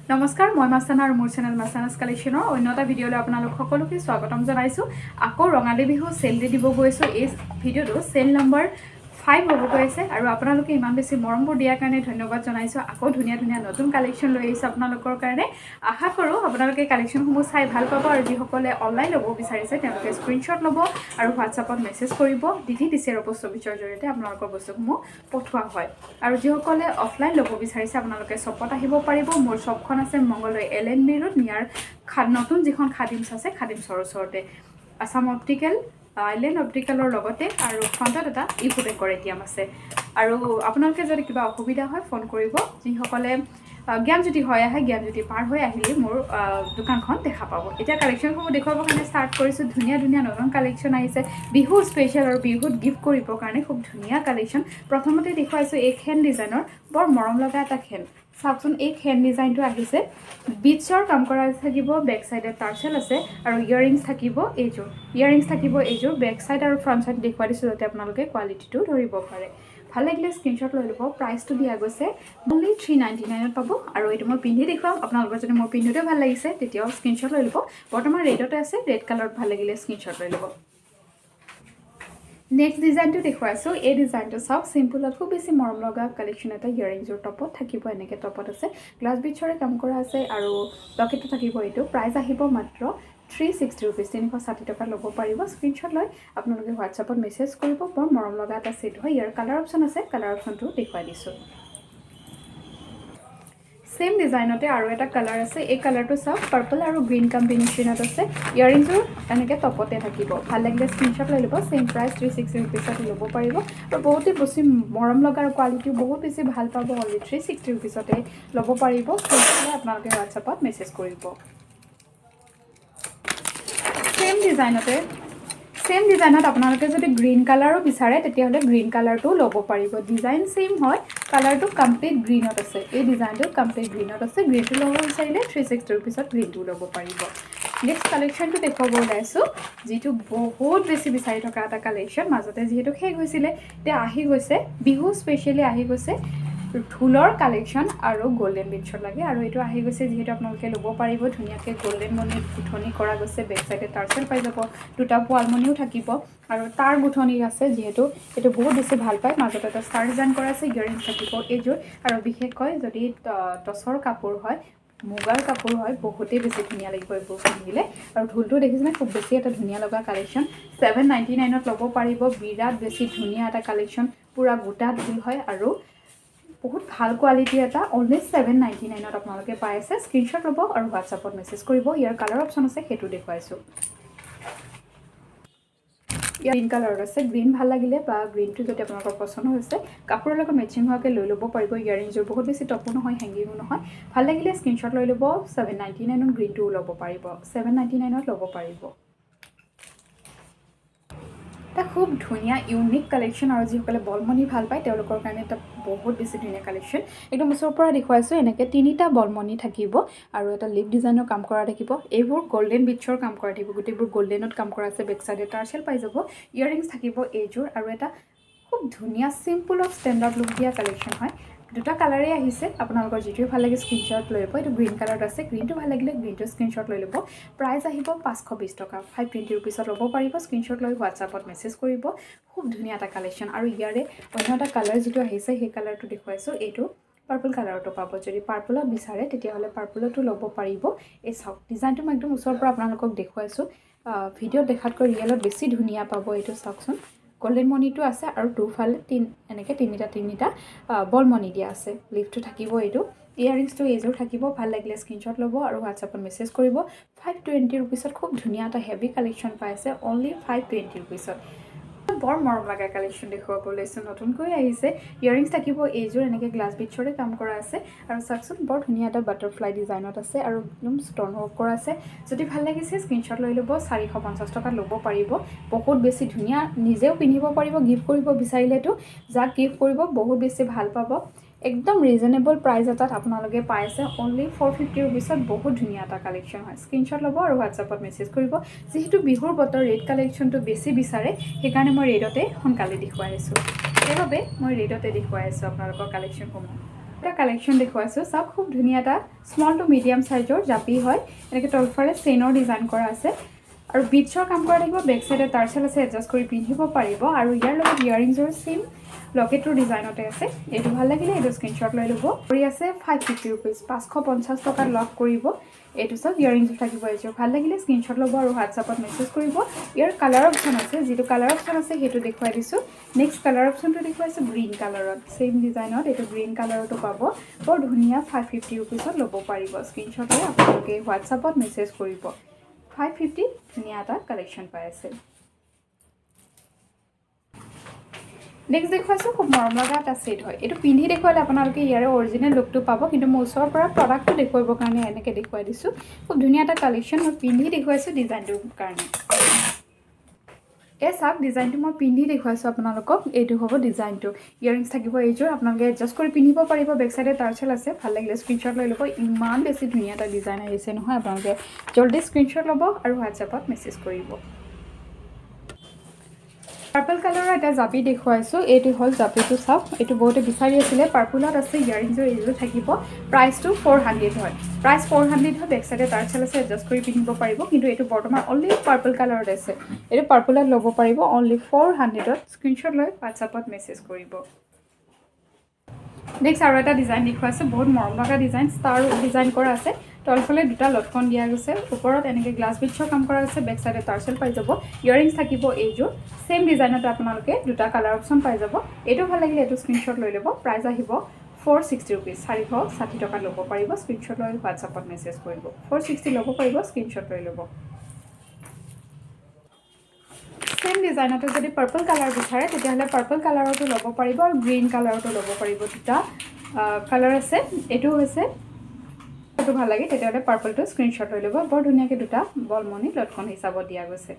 নমস্কাৰ মই মাস্তানা আৰু মোৰ চেনেল মাস্তানাছ কালেকশ্যনৰ অন্য এটা ভিডিঅ'লৈ আপোনালোক সকলোকে স্বাগতম জনাইছোঁ। আকৌ ৰঙালী বিহু চেল দি দিব গৈছোঁ। এই ভিডিঅ'টো চেল নম্বৰ 5 হ'ব গৈ আছে আৰু আপোনালোকে ইমান বেছি মৰমবোৰ দিয়াৰ কাৰণে ধন্যবাদ জনাইছোঁ। আকৌ ধুনীয়া ধুনীয়া নতুন কালেকশ্যন লৈ আহিছোঁ আপোনালোকৰ কাৰণে। আশা কৰোঁ আপোনালোকে কালেকশ্যনসমূহ চাই ভাল পাব আৰু যিসকলে অনলাইন ল'ব বিচাৰিছে তেওঁলোকে স্ক্ৰীনশ্বট ল'ব আৰু হোৱাটছআপত মেছেজ কৰিব। DTDC পোষ্ট অফিচৰ জৰিয়তে আপোনালোকৰ বস্তুসমূহ পঠোৱা হয়। আৰু যিসকলে অফলাইন ল'ব বিচাৰিছে আপোনালোকে শ্বপত আহিব পাৰিব। মোৰ শ্বপখন আছে মংগলদৈ LNB ৰোড নিয়াৰ নতুন যিখন খাদিমছ আছে খাদিমছৰ ওচৰতে। আছাম অপ্টিকেল আইলেণ্ড অপ্টিকেলৰ লগতে আৰু ফ্ৰণ্টত এটা ইফুড একোৰেৰিয়াম আছে। আৰু আপোনালোকে যদি কিবা অসুবিধা হয় ফোন কৰিব। যিসকলে জ্ঞানজ্যোতি হৈ আহে জ্ঞানজ্যোতি পাৰ হৈ আহিলে মোৰ দোকানখন দেখা পাব। এতিয়া কালেকশ্যনসমূহ দেখুৱাবৰ কাৰণে ষ্টাৰ্ট কৰিছোঁ। ধুনীয়া ধুনীয়া নতুন কালেকশ্যন আহিছে বিহু স্পেচিয়েল আৰু বিহুত গিফ্ট কৰিবৰ কাৰণে খুব ধুনীয়া কালেকশ্যন। প্ৰথমতে দেখুৱাইছোঁ এই খেন ডিজাইনৰ বৰ মৰম লগা এটা খেন। চাওকচোন এই খেন ডিজাইনটো আহিছে বিটছৰ কাম কৰা থাকিব। বেক চাইডে টাৰ্চেল আছে আৰু ইয়াৰিংছ থাকিব এইযোৰ বেক চাইড আৰু ফ্ৰণ্ট চাইড দেখুৱাই দিছোঁ যাতে আপোনালোকে কোৱালিটিটো ধৰিব পাৰে। ভাল লাগিলে স্ক্ৰীনশ্বট লৈ ল'ব। প্ৰাইচটো দিয়া গৈছে অনলি 399 পাব আৰু এইটো মই পিন্ধি দেখুৱাম। আপোনালোকৰ যদি মোৰ পিন্ধোতে ভাল লাগিছে তেতিয়াও স্ক্ৰীনশ্বট লৈ ল'ব। বৰ্তমান ৰেডতে আছে, ৰেড কালাৰত ভাল লাগিলে স্ক্ৰীনশ্বট লৈ ল'ব। নেক্সট ডিজাইনটো দেখুৱাইছোঁ। এই ডিজাইনটো চাওক চিম্পুলত খুব বেছি মৰম লগা কালেকশ্যন এটা। ইয়াৰিংযোৰ টপত থাকিব, এনেকৈ টপত আছে গ্লাছ বিটছৰে কাম কৰা আছে আৰু লকেটটো থাকিব। এইটো প্ৰাইচ আহিব মাত্ৰ 360 ৰুপিজ, 360 টকা ল'ব পাৰিব। স্ক্ৰীনশ্বট লৈ আপোনালোকে হোৱাটছআপত মেছেজ কৰিব। বৰ মৰম লগা এটা ছেট হয়। ইয়াৰ কালাৰ অপশ্যন আছে, কালাৰ অপশ্যনটো দেখুৱাই দিছোঁ। সেম ডিজাইনতে আৰু এটা কালাৰ আছে। এই কালাৰটো চাওক পাৰ্পল আৰু গ্ৰীণ কম্বিনেশ্যনত আছে। ইয়াৰিংযোৰ এনেকৈ টপতে থাকিব। ভাল লাগিলে স্ক্ৰীনশ্বট লৈ ল'ব। ছেম প্ৰাইচ 360 ৰুপিজত ল'ব পাৰিব আৰু বহুতেই বেছি মৰম লগা আৰু কোৱালিটিও বহুত বেছি ভাল পাব। অনলি 360 ৰুপিজতে ল'ব পাৰিব। স্ক্ৰীনশ্বট আপোনালোকে হোৱাটছআপত মেছেজ কৰিব। ছেম ডিজাইনত আপোনালোকে যদি গ্ৰীণ কালাৰো বিচাৰে তেতিয়াহ'লে গ্ৰীণ কালাৰটো ল'ব পাৰিব। ডিজাইন ছেইম হয়, কালাৰটো কমপ্লিট গ্ৰীণত আছে। এই ডিজাইনটো কমপ্লিট গ্ৰীণত আছে। গ্ৰীণটো ল'ব বিচাৰিলে 360 ৰুপিজত গ্ৰীণটো ল'ব পাৰিব। নেক্সট কালেকশ্যনটো দেখুৱাব ওলাইছোঁ, যিটো বহুত বেছি বিচাৰি থকা এটা কালেকশ্যন। মাজতে যিহেতু শেষ হৈছিলে এতিয়া আহি গৈছে বিহু স্পেচিয়েলি আহি গৈছে। ঢোলৰ কালেকশ্যন আৰু গল্ডেন বিটছত লাগে আৰু এইটো আহি গৈছে যিহেতু আপোনালোকে ল'ব পাৰিব। ধুনীয়াকৈ গল্ডেন মণিত গুঠনি কৰা গৈছে। বেক চাইডে টাৰ্চেল পাই যাব, দুটা পোৱালমণিও থাকিব আৰু তাৰ গুঠনি আছে যিহেতু এইটো বহুত বেছি ভাল পায়। মাজতে এটা ষ্টাৰ ডিজাইন কৰা আছে। ইয়াৰিংছ থাকিব এইযোৰ আৰু বিশেষকৈ যদি টচৰ কাপোৰ হয়, মুগাৰ কাপোৰ হয়, বহুতেই বেছি ধুনীয়া লাগিব এইবোৰ পিন্ধিলে। আৰু ঢোলটো দেখিছেনে খুব বেছি এটা ধুনীয়া লগা কালেকশ্যন। 799ত ল'ব পাৰিব। বিৰাট বেছি ধুনীয়া এটা কালেকশ্যন, পূৰা গোটা ঢোল হয় আৰু বহুত ভাল কোৱালিটিৰ এটা। অনলি 799ত আপোনালোকে পাই আছে। স্ক্ৰীনশ্বট ল'ব আৰু হোৱাটছআপত মেছেজ কৰিব। ইয়াৰ কালাৰ অপশ্যন আছে, সেইটো দেখুৱাইছোঁ। গ্ৰীণ কালাৰত আছে। গ্ৰীণ ভাল লাগিলে বা গ্ৰীণটো যদি আপোনালোকৰ পচন্দ হৈছে কাপোৰৰ লগত মেচিং হোৱাকৈ লৈ ল'ব পাৰিব। ইয়াৰিংযোৰ বহুত বেছি টপো নহয়, হেংগিঙো নহয়। ভাল লাগিলে স্ক্ৰীনশ্বট লৈ ল'ব। 799ত গ্ৰীণটোও ল'ব পাৰিব, 799ত ল'ব পাৰিব। এটা খুব ধুনীয়া ইউনিক কালেকশ্যন আৰু যিসকলে বলমণি ভাল পায় তেওঁলোকৰ কাৰণে এটা বহুত বেছি ধুনীয়া কালেকশ্যন। একদম ওচৰৰ পৰা দেখুৱাইছোঁ। এনেকৈ 3টা বলমণি থাকিব আৰু এটা লিপ ডিজাইনৰ কাম কৰা থাকিব। এইবোৰ গল্ডেন বিটছৰ কাম কৰা থাকিব। গোটেইবোৰ গল্ডেনত কাম কৰা আছে। বেক চাইডে টাৰ্চেল পাই যাব। ইয়াৰিংছ থাকিব এইযোৰ আৰু এটা খুব ধুনীয়া চিম্পুলত ষ্টেণ্ডাৰ্ড লুক দিয়া কালেকশ্যন হয়। দুটা কালাৰেই আহিছে, আপোনালোকৰ যিটোৱে ভাল লাগে স্ক্ৰীনশ্বট লৈ ল'ব। এইটো গ্ৰীণ কালাৰত আছে। গ্ৰীণটো ভাল লাগিলে গ্ৰীণটো স্ক্ৰীনশ্বট লৈ ল'ব। প্ৰাইচ আহিব 520 টকা, 520 ৰুপিজত ল'ব পাৰিব। স্ক্ৰীনশ্বট লৈ হোৱাটছআপত মেছেজ কৰিব। খুব ধুনীয়া এটা কালেকশ্যন আৰু ইয়াৰে অন্য এটা কালাৰ যিটো আহিছে সেই কালাৰটো দেখুৱাইছোঁ। এইটো পাৰ্পল কালাৰতো পাব। যদি পাৰ্পলত বিচাৰে তেতিয়াহ'লে পাৰ্পলতো ল'ব পাৰিব। এই চাওক ডিজাইনটো মই একদম ওচৰৰ পৰা আপোনালোকক দেখুৱাইছোঁ। ভিডিঅ'ত দেখাতকৈ ৰিয়েলত বেছি ধুনীয়া পাব। এইটো চাওকচোন গল্ডেন মণিটো আছে আৰু দুফালে এনেকৈ তিনিটা বলমণি দিয়া আছে। লিফটো থাকিব এইটো। ইয়াৰিংছটো এইযোৰ থাকিব। ভাল লাগিলে স্ক্ৰীনশ্বট ল'ব আৰু হোৱাটছআপত মেছেজ কৰিব। 520 ৰুপিজত খুব ধুনীয়া এটা হেভি কালেকশ্যন পাই আছে। অনলি 520 ৰুপিজত বৰ মৰম লগা কালেকশ্যন দেখুৱাব লৈছোঁ। নতুনকৈ আহিছে। ইয়াৰিংছ থাকিব এইযোৰ এনেকৈ গ্লাছ বিটছৰে কাম কৰা আছে আৰু চাওকচোন বৰ ধুনীয়া এটা বাটাৰফ্লাই ডিজাইনত আছে আৰু একদম ষ্টন ৱৰ্ক কৰা আছে। যদি ভাল লাগিছে স্ক্ৰীনশ্বট লৈ ল'ব। 450 টকাত ল'ব পাৰিব। বহুত বেছি ধুনীয়া, নিজেও পিন্ধিব পাৰিব। গিফ্ট কৰিব বিচাৰিলেতো যাক গিফ্ট কৰিব বহুত বেছি ভাল পাব। একদম ৰিজনেবল প্ৰাইচ এটাত আপোনালোকে পাই আছে। অনলি 450 ৰুপিজত বহুত ধুনীয়া এটা কালেকশ্যন হয়। স্ক্ৰীনশ্বট ল'ব আৰু হোৱাটছআপত মেছেজ কৰিব। যিহেতু বিহুৰ বতৰ ৰেড কালেকশ্যনটো বেছি বিচাৰে সেইকাৰণে মই ৰেডতে সোনকালে দেখুৱাই আছোঁ। সেইবাবে মই ৰেডতে দেখুৱাই আছোঁ আপোনালোকৰ কালেকশ্যনসমূহ। এটা কালেকশ্যন দেখুৱাইছোঁ চাওক খুব ধুনীয়া এটা স্মল টু মিডিয়াম সাইজৰ জাপি হয় এনেকৈ তলফালে চেইনৰ ডিজাইন কৰা আছে আৰু বিটছৰ কাম কৰা থাকিব বেক সাইডে টাৰ্চেল আছে এডজাষ্ট কৰি পিন্ধিব পাৰিব আৰু ইয়াৰ লগত ইয়াৰিংছৰ সেম লকেটৰ ডিজাইনতে আছে এইটো ভাল লাগিলে এইটো স্ক্ৰীনশ্বট লৈ ল'ব কৰি আছে 550 ৰুপিজ 550 টকাত লক কৰিব এইটো সব ইয়াৰিংছ থাকিব এইটো ভাল লাগিলে স্ক্ৰীনশ্বট ল'ব আৰু হোৱাটছআপত মেছেজ কৰিব ইয়াৰ কালাৰ অপচন আছে যেটো কালাৰ অপচন আছে হেতু দেখুৱাই দিছো নেক্সট কালাৰ অপচনটো দেখুৱাইছো গ্ৰীন কালাৰত সেম ডিজাইনত এইটো গ্ৰীন কালাৰটো পাব বৰ ধুনীয়া 550 ৰুপিজত ল'ব পাৰিব স্ক্ৰীনশ্বট লৈ আপোনালোকে হোৱাটছআপত মেছেজ কৰিব 550 ধুনীয়া এটা কালেকশ্যন পাই আছে নেক্সট দেখুৱাইছো খুব মৰম লগা এটা সেট হয় এটো পিন্ধি দেখুৱালে আপোনালোকে ইয়াৰে অৰিজিনেল লুকটো পাব কিন্তু মই ওচৰৰ পৰা প্ৰডাক্টটো দেখুৱাবৰ কাৰণে এনেকৈ দেখুৱাই দিছো খুব ধুনীয়া এটা কালেকশ্যন মই পিন্ধি দেখুৱাইছো ডিজাইনটোৰ কাৰণে এই চাওক ডিজাইনটো মই পিন্ধি দেখুৱাইছো আপোনালোকক এইটো হ'ব ডিজাইনটো ইয়াৰিংছ থাকিব এইযোৰ আপোনালোকে এডজাষ্ট কৰি পিন্ধিব পাৰিব বেক সাইডে টাৰ্চেল আছে ভাল লাগিলে স্ক্ৰীনশ্বট লৈ ল'ব ইমান বেছি ধুনীয়া এটা ডিজাইন আহিছে নহয় আপোনালোকে জলদি স্ক্ৰীনশ্বট ল'ব আৰু হোৱাটছআপত মেছেজ কৰিব পাৰ্পল কালাৰৰ এটা জাপি দেখুৱাইছো এইটো হল জাপিটো চাওক এইটো বহুতে বিচাৰি আছিল পাৰ্পলত আছে ইয়াৰিংছৰ এইযোৰ থাকিব প্ৰাইসটো 400 হয় প্ৰাইস 400 হয় বেক সাইডে টাৰ্চেল আছে এডজাষ্ট কৰি পিন্ধিব পাৰিব কিন্তু এইটো বৰ্তমান অনলি পাৰ্পল কালাৰত আছে এইটো পাৰ্পলত ল'ব পাৰিব অনলি 400ত স্ক্ৰীনশ্বট লৈ হোৱাটছআপত মেছেজ কৰিব নেক্সট আৰু এটা ডিজাইন দেখুৱাইছো বহুত মৰম লগা ডিজাইন ষ্টাৰ ডিজাইন কৰা আছে তলফালে দুটা লটকন দিয়া গৈছে ওপৰত এনেকৈ গ্লাছ বিটছৰ কাম কৰা আছে বেক সাইডে টাৰ্চেল পাই যাব ইয়াৰিংছ থাকিব এইযোৰ সেম ডিজাইনতে আপোনালোকে দুটা কালাৰ অপচন পাই যাব এইটো ভাল লাগিলে এইটো স্ক্ৰীনশ্বট লৈ ল'ব প্ৰাইস আহিব 460 ৰুপিজ 460 টকা ল'ব পাৰিব স্ক্ৰীনশ্বট লৈ হোৱাটছআপত মেছেজ কৰিব 460 ল'ব পাৰিব স্ক্ৰীনশ্বট লৈ ল'ব সেম ডিজাইনতে যদি পাৰ্পল কালাৰ বিচাৰে তেতিয়াহ'লে পাৰ্পল কালাৰটো ল'ব পাৰিব আৰু গ্ৰীন কালাৰটো ল'ব পাৰিব দুটা কালাৰ আছে এইটো হৈছে এইটো ভাল লাগে তেতিয়াহ'লে পাৰ্পলটো স্ক্ৰীনশ্বট লৈ ল'ব বৰ ধুনীয়াকৈ দুটা বলমনি লটকন হিচাপত দিয়া গৈছে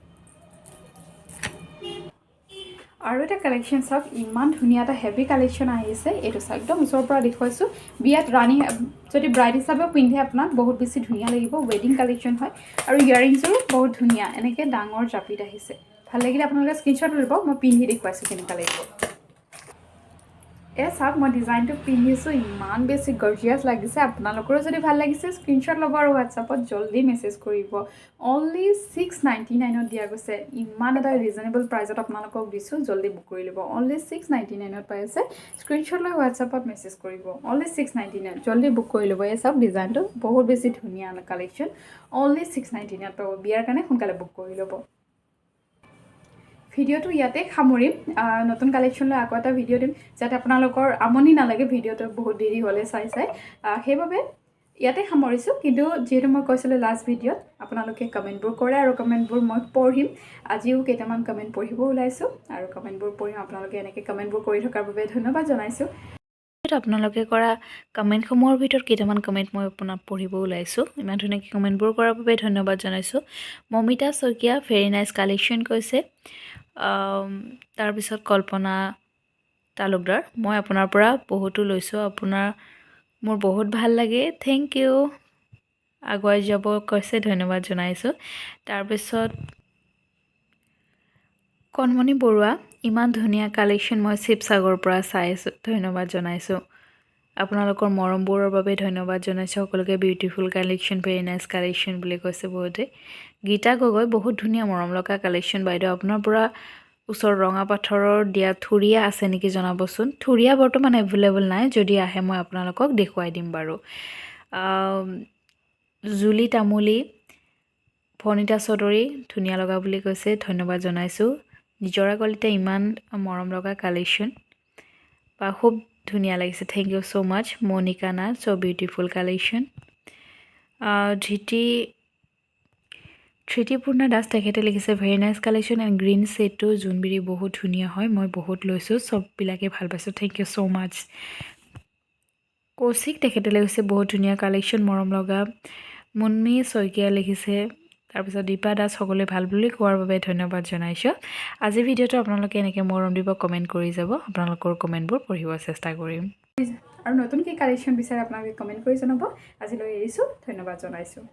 আৰু এটা কালেকশ্যন চাওক ইমান ধুনীয়া এটা হেভি কালেকশ্যন আহিছে এইটো চাওক একদম ওচৰৰ পৰা দেখুৱাইছো বিয়াত ৰাণী যদি ব্ৰাইড হিচাপে পিন্ধে আপোনাক বহুত বেছি ধুনীয়া লাগিব ৱেডিং কালেকশ্যন হয় আৰু ইয়াৰিংছৰো বহুত ধুনীয়া এনেকৈ ডাঙৰ জাপিত আহিছে ভাল লাগিলে আপোনালোকে স্ক্ৰীনশ্বট ল'ব মই পিন্ধি দেখুৱাইছো কেনেকুৱা লাগিব এই চাওক মই ডিজাইনটো পিন্ধিছোঁ ইমান বেছি গৰ্জিয়াছ লাগিছে আপোনালোকৰো যদি ভাল লাগিছে স্ক্ৰীনশ্বট ল'ব আৰু হোৱাটছআপত জলদি মেছেজ কৰিব অনলি 699ত দিয়া গৈছে ইমান এটা ৰিজনেবল প্ৰাইজত আপোনালোকক দিছোঁ জলদি বুক কৰি ল'ব অনলি 699ত পাই আছে স্ক্ৰীনশ্বট লৈ হোৱাটছআপত মেছেজ কৰিব অনলি 699 জলদি বুক কৰি ল'ব এই চাওক ডিজাইনটো বহুত বেছি ধুনীয়া কালেকশ্যন অনলি 699ত পাব বিয়াৰ কাৰণে সোনকালে বুক কৰি ল'ব ভিডিওটো ইয়াতে সামৰিম নতুন কালেকশ্যন লৈ আকৌ এটা ভিডিও দিম যাতে আপোনালোকৰ আমনি নালাগে ভিডিওটো বহুত দেৰি হ'লে চাই সেইবাবে ইয়াতে সামৰিছোঁ কিন্তু যেহেতু মই কৈছিলোঁ লাষ্ট ভিডিওত আপোনালোকে কমেণ্টবোৰ কৰে আৰু কমেণ্টবোৰ মই পঢ়িম আজিও কেইটামান কমেণ্ট পঢ়িব ওলাইছোঁ আৰু কমেণ্টবোৰ পঢ়িম আপোনালোকে এনেকৈ কমেণ্টবোৰ কৰি থকাৰ বাবে ধন্যবাদ জনাইছোঁ আপোনালোকে কৰা কমেণ্টসমূহৰ ভিতৰত কেইটামান কমেণ্ট মই আপোনাক পঢ়িব ওলাইছোঁ ইমান ধুনীয়াকৈ কমেণ্টবোৰ কৰাৰ বাবে ধন্যবাদ জনাইছোঁ মমিতা শইকীয়া ভেৰি নাইচ কালেকশ্যন কৈছে তাৰপিছত কল্পনা তালুকদাৰ মই আপোনাৰ পৰা বহুতো লৈছোঁ আপোনাৰ মোৰ বহুত ভাল লাগে থেংক ইউ আগুৱাই যাব কৈছে ধন্যবাদ জনাইছোঁ তাৰপিছত কণমণি বৰুৱা ইমান ধুনীয়া কালেকশ্যন মই শিৱসাগৰৰ পৰা চাই আছোঁ ধন্যবাদ জনাইছোঁ আপোনালোকৰ মৰমবোৰৰ বাবে ধন্যবাদ জনাইছোঁ সকলোকে beautiful collection very nice collection বুলি কৈছে বহুতে গীতা গগৈ বহুত ধুনীয়া মৰম লগা কালেকশ্যন বাইদেউ আপোনাৰ পৰা ওচৰ ৰঙা পাথৰৰ দিয়া থুৰিয়া আছে নেকি জনাবচোন থুৰিয়া বৰ্তমান এভেইলেবল নাই যদি আহে মই আপোনালোকক দেখুৱাই দিম বাৰু জুলি তামুলী ভনিতা চৌধুৰী ধুনীয়া লগা বুলি কৈছে ধন্যবাদ জনাইছোঁ নিজৰা কলিতা ইমান মৰম লগা কালেকশ্যন বা খুব ধুনীয়া লাগিছে thank you so' much Monika Nath so' beautiful collection Dhritipurna Das তেখেতে লিখিছে very nice collection and green ছেটটো জোনবিৰি বহুত ধুনীয়া হয় মই বহুত লৈছোঁ চববিলাকে ভাল পাইছোঁ থেংক ইউ ছ' মাছ কৌশিক তেখেতে লিখিছে বহুত ধুনীয়া কালেকশ্যন মৰম লগা মুন্মি শইকীয়া লিখিছে তাৰপিছত দীপা দাস সকলোৱে ভাল বুলি কোৱাৰ বাবে ধন্যবাদ জনাইছোঁ আজিৰ ভিডিঅ'টো আপোনালোকে এনেকৈ মৰম দিব কমেণ্ট কৰি যাব আপোনালোকৰ কমেণ্টবোৰ পঢ়িব চেষ্টা কৰিম আৰু নতুন কি কালেকশ্যন বিচাৰে আপোনালোকে কমেণ্ট কৰি জনাব আজিলৈ এৰিছোঁ ধন্যবাদ জনাইছোঁ